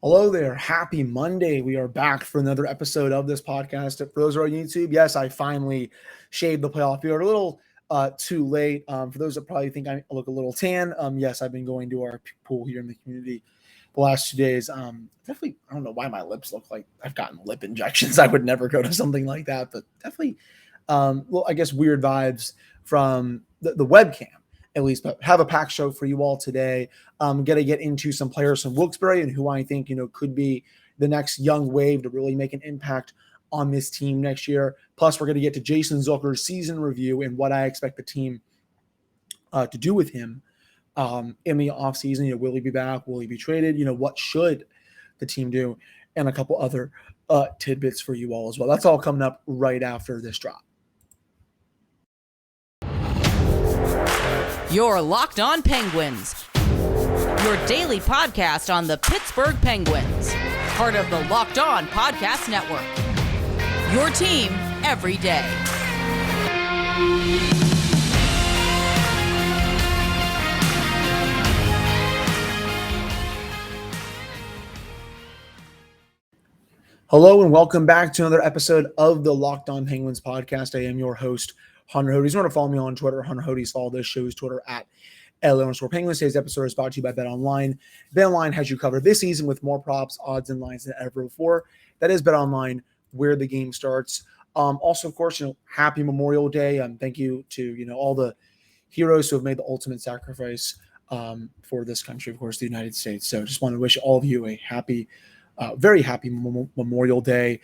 Hello there. Happy Monday. We are back for another episode of this podcast. For those who are on YouTube, yes, I finally shaved the playoff beard a little too late. For those that probably think I look a little tan, yes, I've been going to our pool here in the community the last 2 days. Definitely, I don't know why my lips look like I've gotten lip injections. I would never go to something like that, but definitely, well, I guess weird vibes from the webcam. At least, but have a packed show for you all today. Going to get into some players from Wilkes Barre and who I think, could be the next young wave to really make an impact on this team next year. Plus, we're going to get to Jason Zucker's season review and what I expect the team to do with him in the offseason. Will he be back? Will he be traded? What should the team do? And a couple other tidbits for you all as well. That's all coming up right after this drop. You're Locked On Penguins, your daily podcast on the Pittsburgh Penguins, part of the Locked On Podcast Network, your team every day. Hello and welcome back to another episode of the Locked On Penguins podcast. I am your host, Hunter Hodes. You want to follow me on Twitter, Hunter Hodes. Follow this show's Twitter at @LO_Penguins. Today's episode is brought to you by BetOnline. BetOnline has you covered this season with more props, odds, and lines than ever before. That is BetOnline, where the game starts. Also, of course, happy Memorial Day. Thank you to all the heroes who have made the ultimate sacrifice for this country, of course, the United States. So, just want to wish all of you a happy, very happy Memorial Day.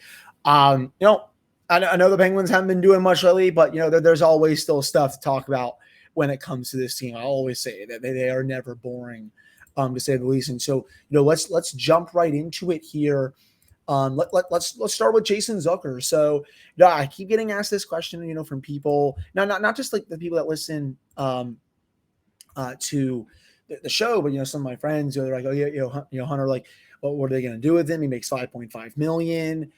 I know the Penguins haven't been doing much lately, but there's always still stuff to talk about when it comes to this team. I always say that they are never boring, to say the least. And so, let's jump right into it here. Let's start with Jason Zucker. So, I keep getting asked this question, from people, not just like the people that listen to the show, but some of my friends, they're like, oh yeah, Hunter, like, what are they going to do with him? He makes $5.5 million.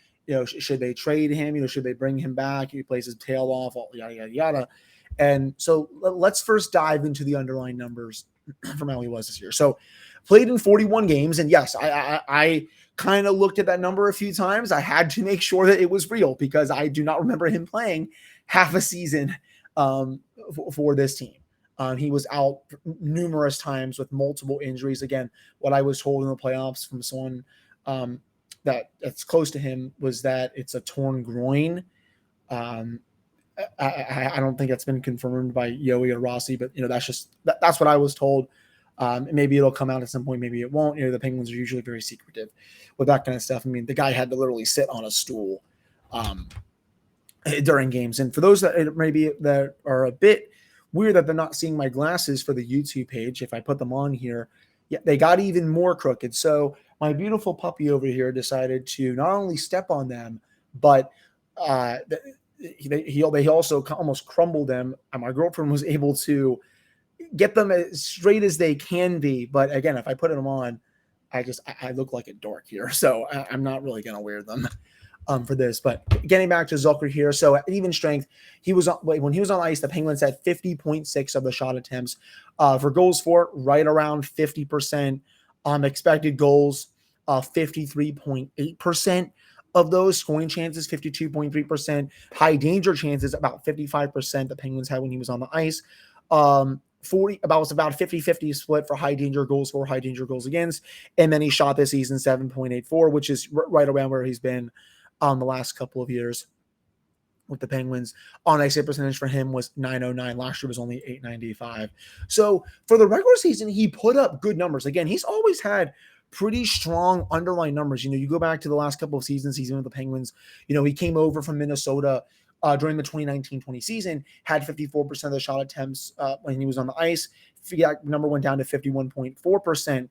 Should they trade him? Should they bring him back? He plays his tail off, yada, yada, yada. And so let's first dive into the underlying numbers from how he was this year. So played in 41 games. And yes, I kind of looked at that number a few times. I had to make sure that it was real because I do not remember him playing half a season for this team. He was out numerous times with multiple injuries. Again, what I was told in the playoffs from someone that's close to him was that it's a torn groin. I don't think that's been confirmed by Yoey or Rossi, but that's what I was told. Maybe it'll come out at some point, maybe it won't. The Penguins are usually very secretive with that kind of stuff. I mean, the guy had to literally sit on a stool during games. And for those that maybe that are a bit weird that they're not seeing my glasses for the YouTube page, if I put them on here, yeah, they got even more crooked. So my beautiful puppy over here decided to not only step on them, but they also almost crumbled them. And my girlfriend was able to get them as straight as they can be. But again, if I put them on, I look like a dork here. So I'm not really going to wear them for this. But getting back to Zucker here. So at even strength, when he was on ice, the Penguins had 50.6 of the shot attempts. For goals for, right around 50%. Expected goals, 53.8% of those. Scoring chances, 52.3%. High danger chances, about 55% the Penguins had when he was on the ice. About 50-50 split for high danger goals for, high danger goals against. And then he shot this season 7.84, which is right around where he's been the last couple of years with the Penguins. On ice save percentage for him was .909. Last year was only .895. So for the regular season, he put up good numbers. Again, he's always had pretty strong underlying numbers. You go back to the last couple of seasons he's been with the Penguins. He came over from Minnesota during the 2019-20 season, had 54% of the shot attempts when he was on the ice. Number went down to 51.4%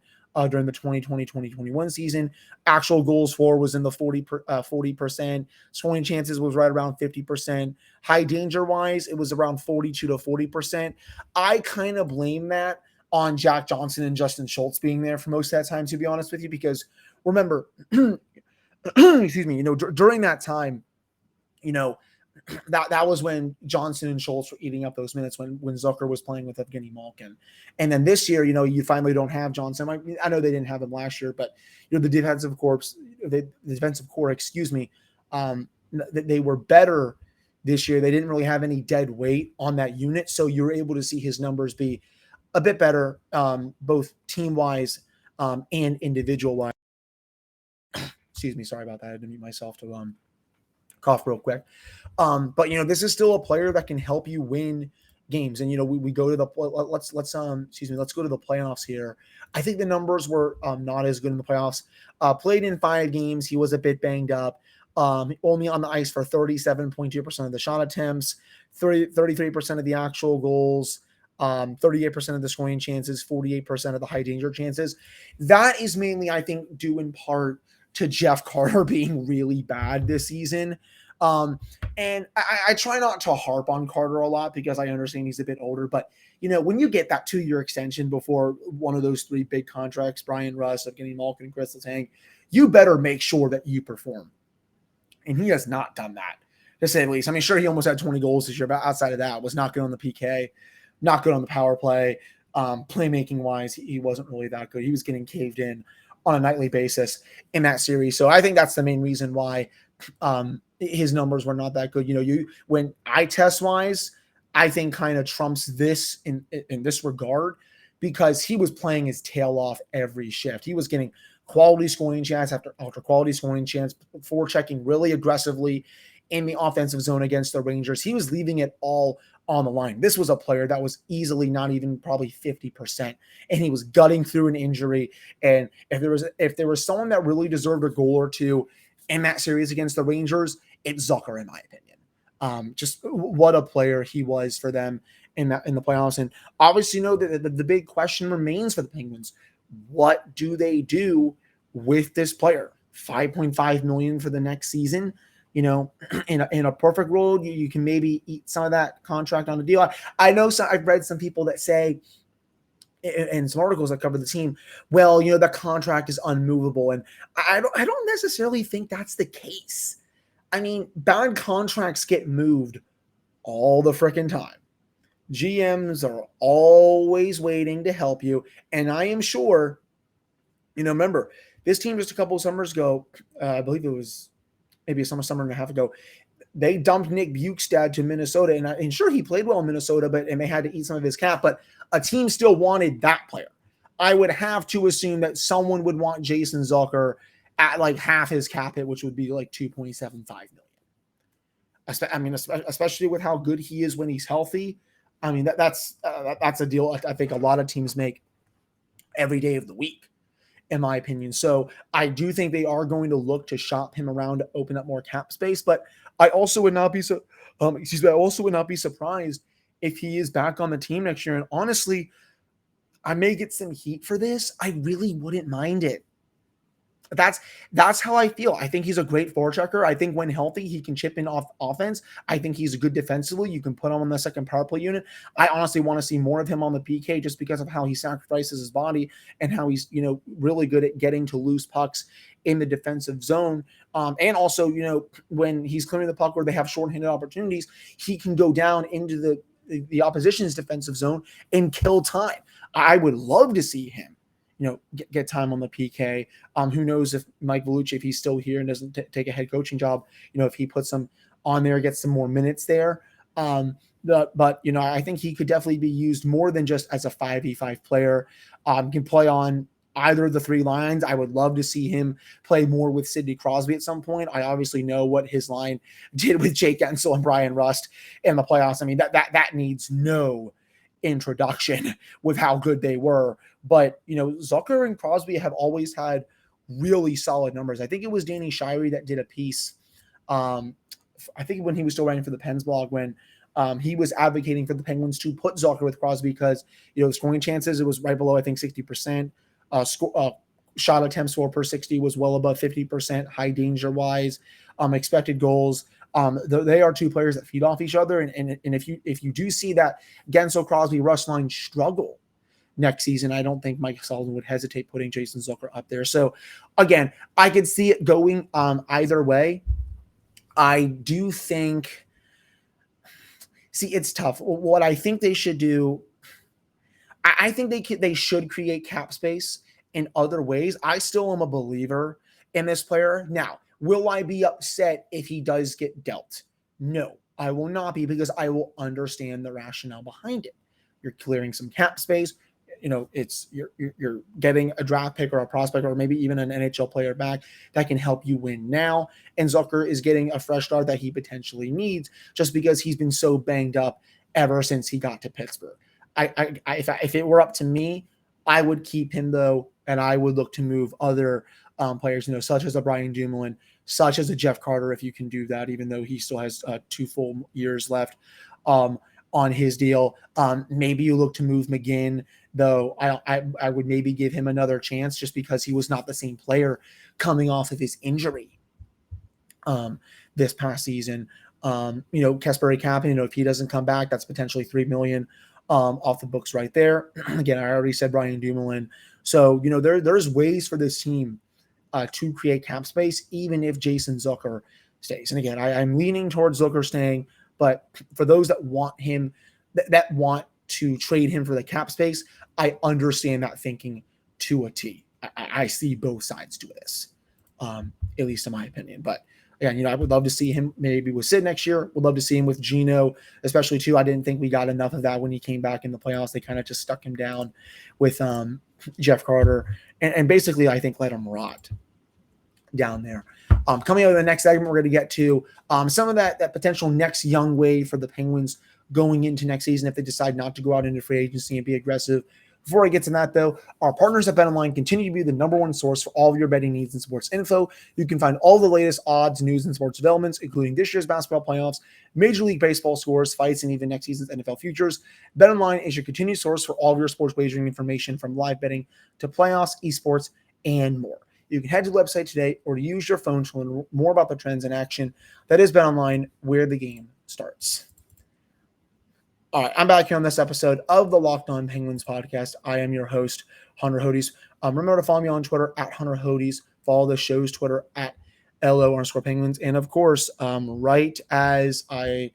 during the 2020-2021 season. Actual goals for was in the 40%. Scoring chances was right around 50%. High danger wise, it was around 42 to 40%. I kind of blame that on Jack Johnson and Justin Schultz being there for most of that time, to be honest with you, because remember, excuse me, during that time, that was when Johnson and Schultz were eating up those minutes when Zucker was playing with Evgeny Malkin. And then this year, you finally don't have Johnson. I know they didn't have him last year, but the defensive core, they were better this year. They didn't really have any dead weight on that unit, so you're able to see his numbers be a bit better, both team-wise and individual-wise. Excuse me, sorry about that. I had to mute myself to cough real quick. But this is still a player that can help you win games. And we go to the let's go to the playoffs here. I think the numbers were not as good in the playoffs. Played in 5 games. He was a bit banged up. Only on the ice for 37.2% of the shot attempts, 33% of the actual goals, 38% of the scoring chances, 48% of the high danger chances. That is mainly, I think, due in part to Jeff Carter being really bad this season. And I try not to harp on Carter a lot because I understand he's a bit older, but when you get that 2-year extension before one of those 3 big contracts, Brian Russ, Evgeny Malkin, and Chris Letang, you better make sure that you perform. And he has not done that, to say the least. I mean, sure, he almost had 20 goals this year, but outside of that, was not good on the PK, not good on the power play. Playmaking wise, he wasn't really that good. He was getting caved in on a nightly basis in that series. So I think that's the main reason why his numbers were not that good. When eye test wise, I think kind of trumps this in this regard, because he was playing his tail off every shift. He was getting quality scoring chance after quality scoring chance, forechecking really aggressively in the offensive zone against the Rangers. He was leaving it all on the line. This was a player that was easily not even probably 50%, and he was gutting through an injury. And if there was someone that really deserved a goal or two in that series against the Rangers, it's Zucker, in my opinion. Just what a player he was for them in the playoffs. And obviously, the big question remains for the Penguins: what do they do with this player? $5.5 million for the next season. In a perfect world, you can maybe eat some of that contract on the deal. I know I've read some people that say, in some articles that cover the team, well, the contract is unmovable, and I don't necessarily think that's the case. I mean, bad contracts get moved all the freaking time. GMs are always waiting to help you, and I am sure, remember, this team just a couple of summers ago, I believe it was maybe a summer and a half ago, they dumped Nick Bukestad to Minnesota, and sure, he played well in Minnesota, and they had to eat some of his cap, but a team still wanted that player. I would have to assume that someone would want Jason Zucker at like half his cap hit, which would be like $2.75 million. I mean, especially with how good he is when he's healthy. I mean, that's a deal I think a lot of teams make every day of the week, in my opinion. So I do think they are going to look to shop him around to open up more cap space. But I also would not be surprised if he is back on the team next year. And honestly, I may get some heat for this. I really wouldn't mind it. That's how I feel. I think he's a great forechecker. I think when healthy, he can chip in off offense. I think he's a good defensively. You can put him on the second power play unit. I honestly want to see more of him on the PK just because of how he sacrifices his body and how he's, really good at getting to loose pucks in the defensive zone. And also, when he's clearing the puck where they have shorthanded opportunities, he can go down into the opposition's defensive zone and kill time. I would love to see him get time on the PK. Who knows if Mike Vellucci, if he's still here and doesn't take a head coaching job, if he puts him on there, gets some more minutes there. But I think he could definitely be used more than just as a 5v5 player. Can play on either of the 3 lines. I would love to see him play more with Sidney Crosby at some point. I obviously know what his line did with Jake Gensel and Brian Rust in the playoffs. I mean, that needs no introduction with how good they were. But, Zucker and Crosby have always had really solid numbers. I think it was Danny Shirey that did a piece, I think when he was still writing for the Pens blog, when he was advocating for the Penguins to put Zucker with Crosby because, the scoring chances, it was right below, I think, 60%. Shot attempts per 60 was well above 50%, high danger-wise. Expected goals. They are 2 players that feed off each other. And if you do see that Gensel, Crosby, Russ line struggle next season, I don't think Mike Sullivan would hesitate putting Jason Zucker up there. So again, I could see it going either way. I do think See, it's tough. What I think they should do, I think they should create cap space in other ways. I still am a believer in this player. Now, will I be upset if he does get dealt? No, I will not be, because I will understand the rationale behind it. You're clearing some cap space. It's you're getting a draft pick or a prospect or maybe even an NHL player back that can help you win now. And Zucker is getting a fresh start that he potentially needs, just because he's been so banged up ever since he got to Pittsburgh. If it were up to me, I would keep him though, and I would look to move other players, such as a Brian Dumoulin, such as a Jeff Carter, if you can do that, even though he still has 2 full years left on his deal. Maybe you look to move McGinn, though I would maybe give him another chance, just because he was not the same player coming off of his injury this past season. Kasperi Kapanen, if he doesn't come back, that's potentially $3 million off the books right there. Again, I already said Brian Dumoulin. So, there's ways for this team to create cap space, even if Jason Zucker stays. And again, I'm leaning towards Zucker staying, but for those that want him, that want to trade him for the cap space, I understand that thinking to a T. I see both sides to this, at least in my opinion. But again, I would love to see him maybe with Sid next year. Would love to see him with Gino, especially too. I didn't think we got enough of that when he came back in the playoffs. They kind of just stuck him down with Jeff Carter and basically, I think, let him rot down there. Coming out of the next segment, we're going to get to some of that potential next young wave for the Penguins going into next season if they decide not to go out into free agency and be aggressive. Before I get to that, though, our partners at BetOnline continue to be the #1 source for all of your betting needs and sports info. You can find all the latest odds, news, and sports developments, including this year's basketball playoffs, Major League Baseball scores, fights, and even next season's NFL futures. BetOnline is your continued source for all of your sports wagering information, from live betting to playoffs, esports, and more. You can head to the website today or use your phone to learn more about the trends in action. That is BetOnline, where the game starts. All right, I'm back here on this episode of the Locked On Penguins podcast. I am your host, Hunter Hodes. Remember to follow me on Twitter at Hunter Hodes. Follow the show's Twitter at LO_Penguins. And of course, right as I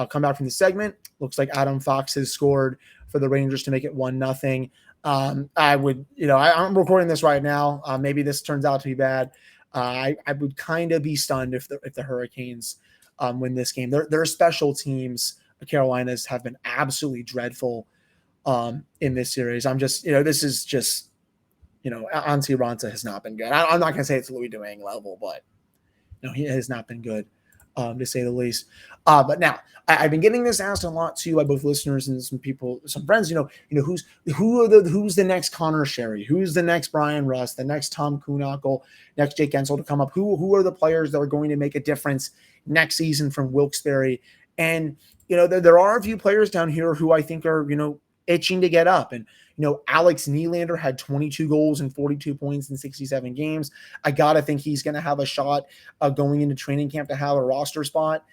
come back from the segment, looks like Adam Fox has scored for the Rangers to make it 1-0. I'm recording this right now. Maybe this turns out to be bad. I would kind of be stunned if the Hurricanes win this game. Their special teams, the Carolinas, have been absolutely dreadful in this series. This is just, Antti Raanta has not been good. I'm not going to say it's Louis Domingue level, but he has not been good, to say the least. But now I've been getting this asked a lot too by both listeners and some people, some friends. Who's the next Connor Sherry? Who's the next Brian Rust? The next Tom Kuhnhackl? Next Jake Gensel to come up? Who are the players that are going to make a difference next season from Wilkes Barre? And there are a few players down here who I think are itching to get up. And Alex Nylander had 22 goals and 42 points in 67 games. I gotta think he's going to have a shot going into training camp to have a roster spot.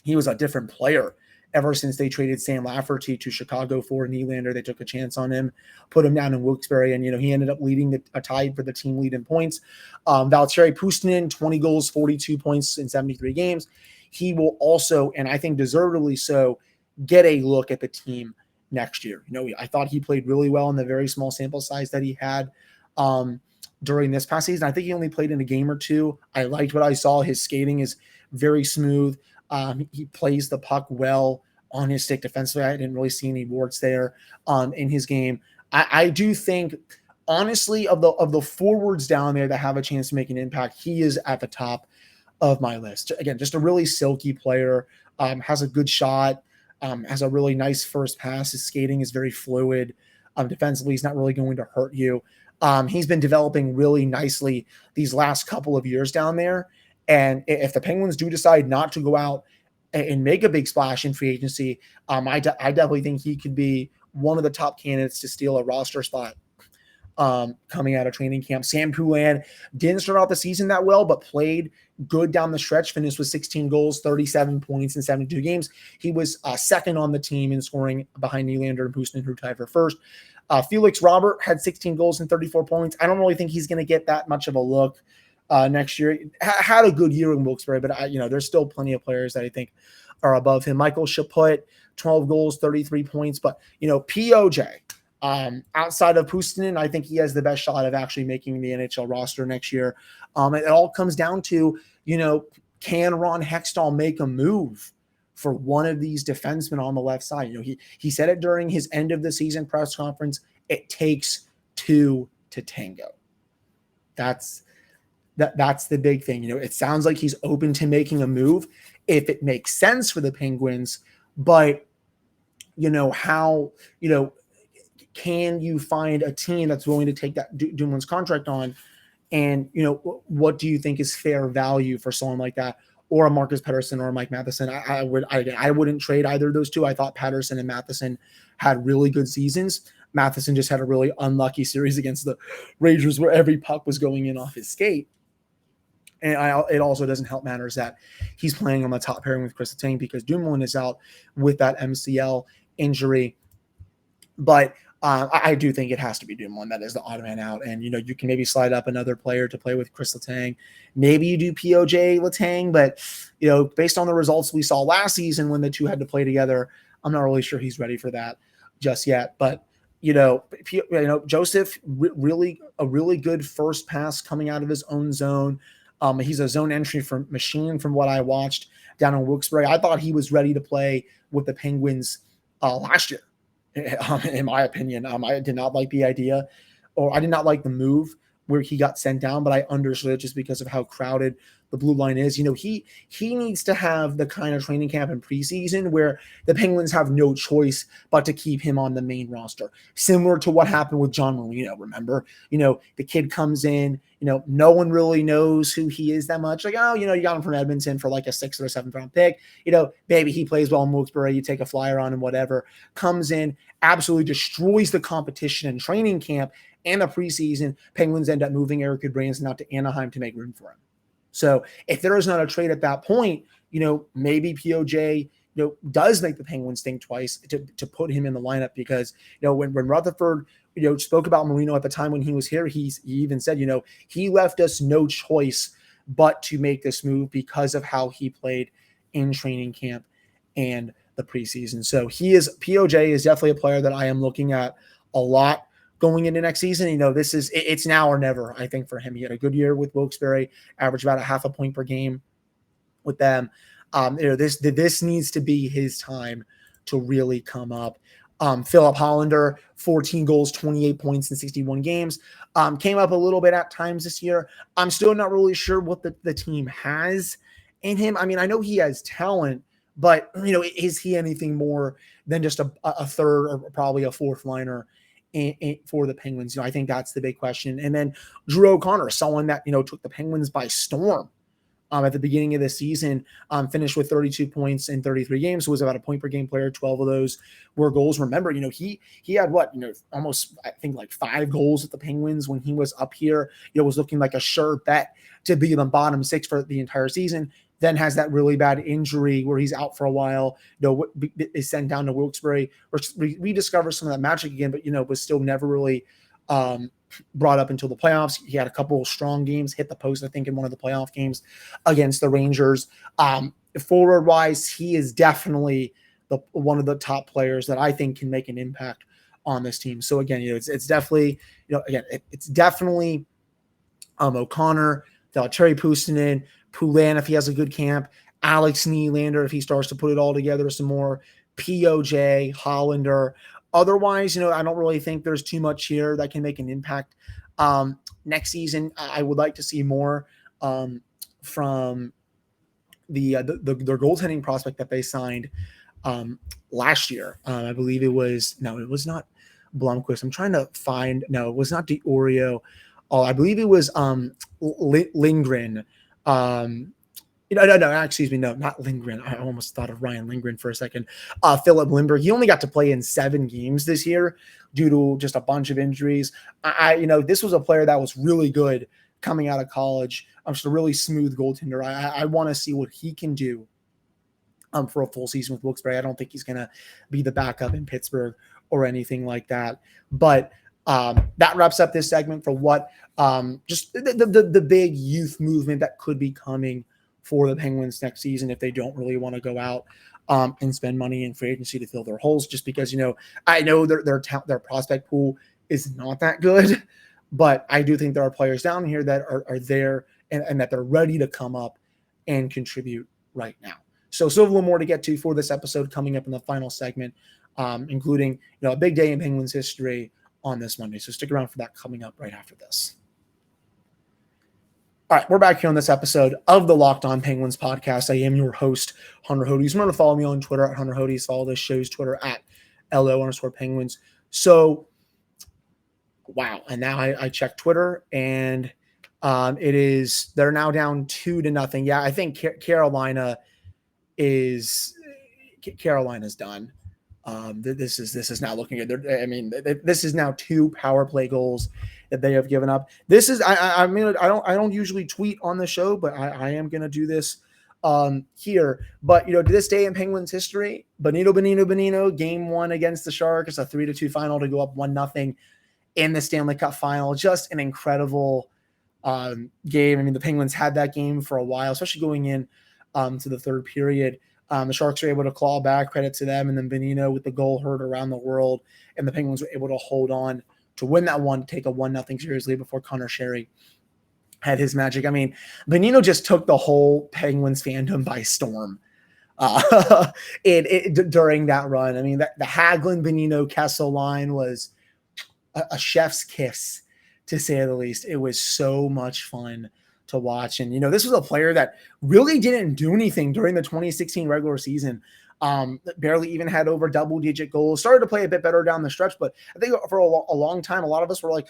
He was a different player ever since they traded Sam Lafferty to Chicago for Nylander. They took a chance on him, put him down in Wilkes-Barre, and he ended up leading a tied for the team lead in points. Valtteri Puutstinen, 20 goals, 42 points in 73 games. He will also, and I think deservedly so, get a look at the team next year. I thought he played really well in the very small sample size that he had during this past season. I think he only played in a game or two. I liked what I saw. His skating is very smooth. He plays the puck well on his stick defensively. I didn't really see any warts there in his game. I do think, honestly, of the forwards down there that have a chance to make an impact, he is at the top of my list. Again, just a really silky player, has a good shot, has a really nice first pass. His skating is very fluid. Defensively, he's not really going to hurt you. He's been developing really nicely these last couple of years down there. And if the Penguins do decide not to go out and make a big splash in free agency, I definitely think he could be one of the top candidates to steal a roster spot coming out of training camp. Sam Pulan didn't start out the season that well, but played good down the stretch, finished with 16 goals, 37 points in 72 games. He was second on the team in scoring behind Nylander and Puutstinen, who tied for first. Felix Robert had 16 goals and 34 points. I don't really think he's going to get that much of a look next year. Had a good year in Wilkes Barre, but there's still plenty of players that I think are above him. Michael Chaput, 12 goals, 33 points, but POJ. Outside of Puutstinen, I think he has the best shot of actually making the NHL roster next year. It all comes down to, can Ron Hextall make a move for one of these defensemen on the left side? He said it during his end of the season press conference. It takes two to tango. That's the big thing. It sounds like he's open to making a move if it makes sense for the Penguins, but how, can you find a team that's willing to take that Dumoulin's contract on? And, what do you think is fair value for someone like that, or a Marcus Pettersson or a Mike Matheson? I wouldn't trade either of those two. I thought Pettersson and Matheson had really good seasons. Matheson just had a really unlucky series against the Rangers where every puck was going in off his skate. And it also doesn't help matters that he's playing on the top pairing with Chris Letang because Dumoulin is out with that MCL injury. But I do think it has to be Dumoulin that is the odd man out. And, you can maybe slide up another player to play with Chris Letang. Maybe you do POJ Letang, but, based on the results we saw last season when the two had to play together, I'm not really sure he's ready for that just yet. But, Joseph, really a really good first pass coming out of his own zone. He's a zone entry machine from what I watched down in Wilkes Barre. I thought he was ready to play with the Penguins last year. In my opinion, I did not like the idea, or I did not like the move where he got sent down, but I understood it just because of how crowded the blue line is. He needs to have the kind of training camp and preseason where the Penguins have no choice but to keep him on the main roster. Similar to what happened with John Marino, remember? The kid comes in, no one really knows who he is that much. Like, you got him from Edmonton for like a 6th or 7th round pick. Maybe he plays well in Wilkes-Barre, you take a flyer on him, whatever. Comes in, absolutely destroys the competition in training camp and the preseason. Penguins end up moving Eric Goodbranson out to Anaheim to make room for him. So if there is not a trade at that point, maybe POJ, does make the Penguins think twice to put him in the lineup because, when Rutherford, spoke about Marino at the time when he was here, he even said, he left us no choice but to make this move because of how he played in training camp and the preseason. So POJ is definitely a player that I am looking at a lot going into next season. It's now or never, I think, for him. He had a good year with Wilkes-Barre, averaged about 0.5 point per game with them. This needs to be his time to really come up. Philip Hollander, 14 goals, 28 points in 61 games. Came up a little bit at times this year. I'm still not really sure what the team has in him. I mean, I know he has talent, but, is he anything more than just a third or probably a fourth liner for the Penguins? I think that's the big question. And then Drew O'Connor, someone that, took the Penguins by storm at the beginning of the season, finished with 32 points in 33 games, was about a point per game player. 12 of those were goals. Remember, he had almost, I think, like 5 goals at the Penguins when he was up here. Was looking like a sure bet to be in the bottom 6 for the entire season. Then has that really bad injury where he's out for a while, is sent down to Wilkes-Barre, rediscovers some of that magic again, but, was still never really brought up until the playoffs. He had a couple of strong games, hit the post, I think, in one of the playoff games against the Rangers. Forward-wise, he is definitely one of the top players that I think can make an impact on this team. So, again, it's definitely, it's definitely O'Connor, Terry Puutstinen, Pulan if he has a good camp, Alex Nylander if he starts to put it all together some more, POJ, Hollander. Otherwise, I don't really think there's too much here that can make an impact. Next season, I would like to see more from their goaltending prospect that they signed last year. I believe it was not Blomqvist. I'm trying to find. No, it was not DiOrio. I believe it was Lindgren. No, excuse me. No, not Lindgren. I almost thought of Ryan Lindgren for a second. Philip Lindbergh. He only got to play in 7 games this year due to just a bunch of injuries. This was a player that was really good coming out of college. Just a really smooth goaltender. I want to see what he can do for a full season with Wilkes Barre. I don't think he's going to be the backup in Pittsburgh or anything like that. But That wraps up this segment for what just the big youth movement that could be coming for the Penguins next season if they don't really want to go out and spend money in free agency to fill their holes. Just because I know their prospect pool is not that good, but I do think there are players down here that are there and that they're ready to come up and contribute right now. So still a little more to get to for this episode coming up in the final segment, including a big day in Penguins history on this Monday. So stick around for that coming up right after this. All right, we're back here on this episode of the Locked On Penguins podcast. I am your host, Hunter Hodes. Remember to follow me on Twitter at Hunter Hodes. Follow this show's Twitter at LO_Penguins. So, wow. And now I checked Twitter, and they're now down 2-0. Yeah, I think Carolina's done. This is now looking good. This is now 2 power play goals that they have given up. This is I don't usually tweet on the show, but I am going to do this here. But to this day in Penguins history, Bonino, game 1 against the Sharks, a 3-2 final to go up 1-0 in the Stanley Cup final. Just an incredible game. The Penguins had that game for a while, especially going in to the third period. The Sharks were able to claw back, credit to them, and then Bonino with the goal heard around the world, and the Penguins were able to hold on to win that one, take a 1-0 series lead before Connor Sherry had his magic. Bonino just took the whole Penguins fandom by storm during that run. The Hagelin, Bonino, Kessel line was a chef's kiss, to say the least. It was so much fun to watch. And, this was a player that really didn't do anything during the 2016 regular season. Barely even had over double-digit goals. Started to play a bit better down the stretch, but I think for a long time, a lot of us were like,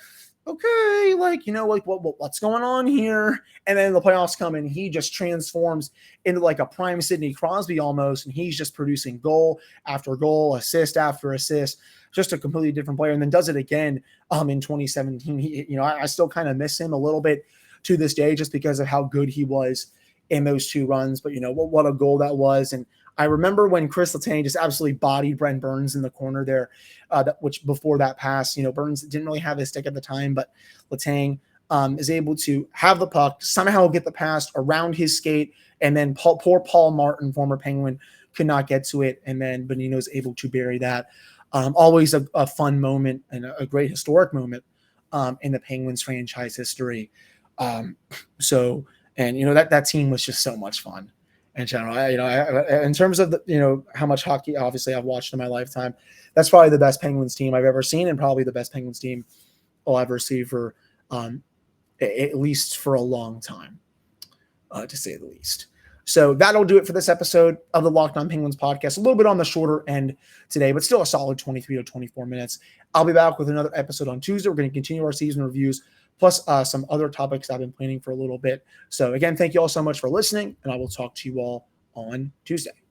okay, what's going on here? And then the playoffs come and he just transforms into like a prime Sidney Crosby almost, and he's just producing goal after goal, assist after assist, just a completely different player. And then does it again in 2017. I still kind of miss him a little bit to this day just because of how good he was in those 2 runs. But what a goal that was. And I remember when Chris Letang just absolutely bodied Brent Burns in the corner there, which before that pass, Burns didn't really have his stick at the time, but Letang is able to have the puck, somehow get the pass around his skate, and then poor Paul Martin, former Penguin, could not get to it, and then Bonino's able to bury that. Always a fun moment and a great historic moment in the Penguins franchise history. That team was just so much fun in general. In terms of how much hockey, obviously, I've watched in my lifetime, that's probably the best Penguins team I've ever seen, and probably the best Penguins team I'll ever see for at least for a long time, to say the least. So that'll do it for this episode of the Locked On Penguins podcast. A little bit on the shorter end today, but still a solid 23 to 24 minutes. I'll be back with another episode on Tuesday. We're going to continue our season reviews, plus some other topics I've been planning for a little bit. So again, thank you all so much for listening, and I will talk to you all on Tuesday.